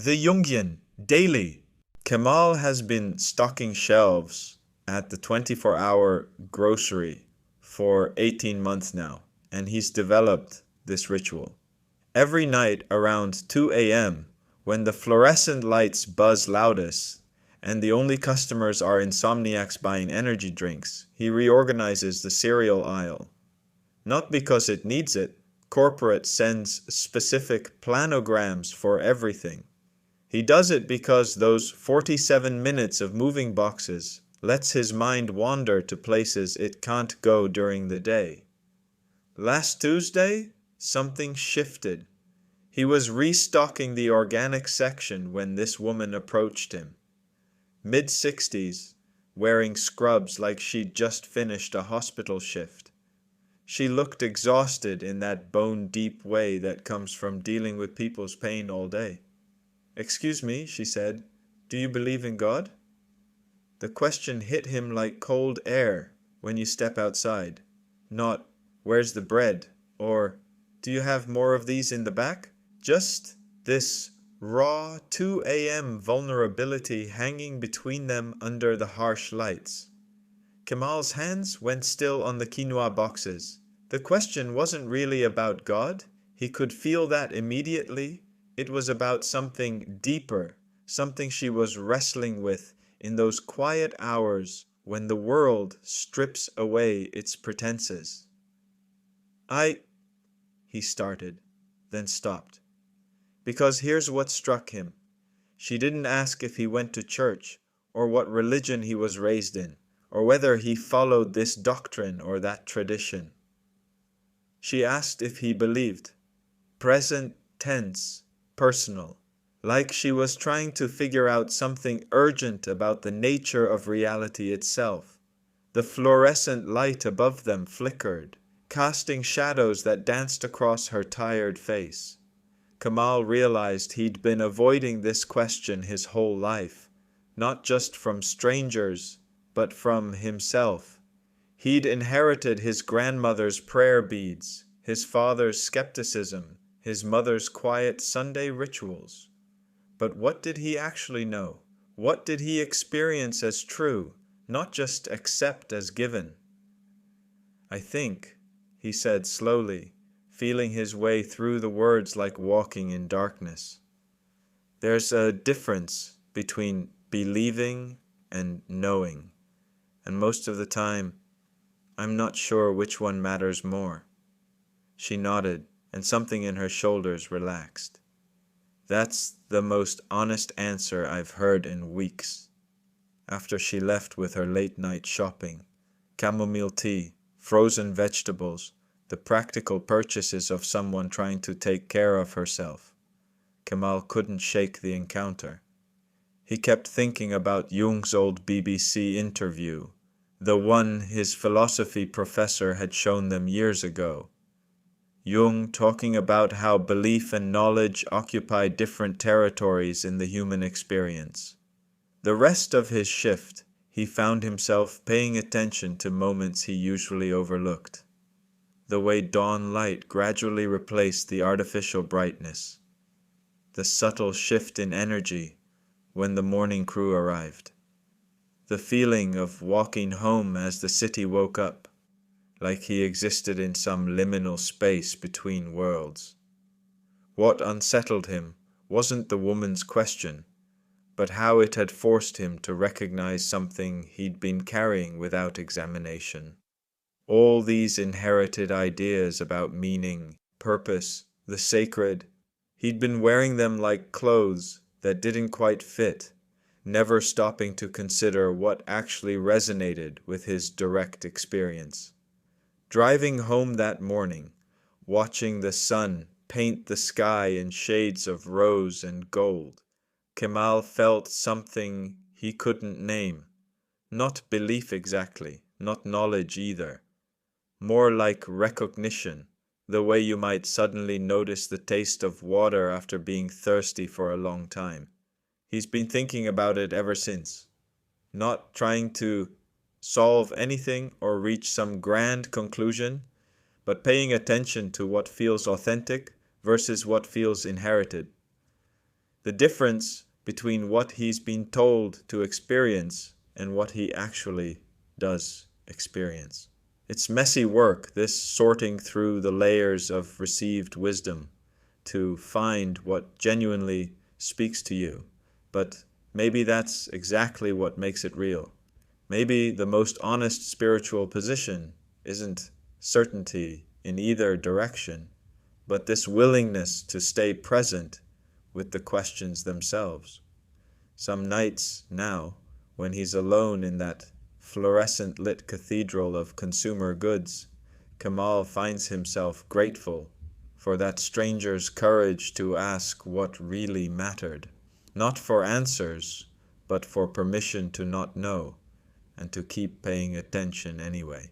The Jungian, daily. Kemal has been stocking shelves at the 24-hour grocery for 18 months now, and he's developed this ritual. Every night around 2 a.m., when the fluorescent lights buzz loudest and the only customers are insomniacs buying energy drinks, he reorganizes the cereal aisle. Not because it needs it, corporate sends specific planograms for everything. He does it because those 47 minutes of moving boxes lets his mind wander to places it can't go during the day. Last Tuesday, something shifted. He was restocking the organic section when this woman approached him. Mid-60s, wearing scrubs like she'd just finished a hospital shift. She looked exhausted in that bone-deep way that comes from dealing with people's pain all day. "Excuse me," she said, "do you believe in God?" The question hit him like cold air when you step outside. Not, "Where's the bread?" or, "Do you have more of these in the back?" Just this raw 2 a.m. vulnerability hanging between them under the harsh lights. Kemal's hands went still on the quinoa boxes. The question wasn't really about God. He could feel that immediately. It was about something deeper, something she was wrestling with in those quiet hours when the world strips away its pretenses. He started, then stopped. Because here's what struck him. She didn't ask if he went to church, or what religion he was raised in, or whether he followed this doctrine or that tradition. She asked if he believed. Present tense. Personal, like she was trying to figure out something urgent about the nature of reality itself. The fluorescent light above them flickered, casting shadows that danced across her tired face. Kemal realized he'd been avoiding this question his whole life, not just from strangers, but from himself. He'd inherited his grandmother's prayer beads, his father's skepticism, his mother's quiet Sunday rituals. But what did he actually know? What did he experience as true, not just accept as given? "I think," he said slowly, feeling his way through the words like walking in darkness. "There's a difference between believing and knowing, and most of the time, I'm not sure which one matters more." She nodded, and something in her shoulders relaxed. "That's the most honest answer I've heard in weeks." After she left with her late-night shopping, chamomile tea, frozen vegetables, the practical purchases of someone trying to take care of herself, Kemal couldn't shake the encounter. He kept thinking about Jung's old BBC interview, the one his philosophy professor had shown them years ago. Jung talking about how belief and knowledge occupy different territories in the human experience. The rest of his shift, he found himself paying attention to moments he usually overlooked. The way dawn light gradually replaced the artificial brightness. The subtle shift in energy when the morning crew arrived. The feeling of walking home as the city woke up, like he existed in some liminal space between worlds. What unsettled him wasn't the woman's question, but how it had forced him to recognize something he'd been carrying without examination. All these inherited ideas about meaning, purpose, the sacred, he'd been wearing them like clothes that didn't quite fit, never stopping to consider what actually resonated with his direct experience. Driving home that morning, watching the sun paint the sky in shades of rose and gold, Kemal felt something he couldn't name. Not belief exactly, not knowledge either. More like recognition, the way you might suddenly notice the taste of water after being thirsty for a long time. He's been thinking about it ever since, not trying to solve anything or reach some grand conclusion, but paying attention to what feels authentic versus what feels inherited. The difference between what he's been told to experience and what he actually does experience. It's messy work, this sorting through the layers of received wisdom to find what genuinely speaks to you. But maybe that's exactly what makes it real. Maybe the most honest spiritual position isn't certainty in either direction, but this willingness to stay present with the questions themselves. Some nights now, when he's alone in that fluorescent lit cathedral of consumer goods, Kamal finds himself grateful for that stranger's courage to ask what really mattered, not for answers, but for permission to not know, and to keep paying attention anyway.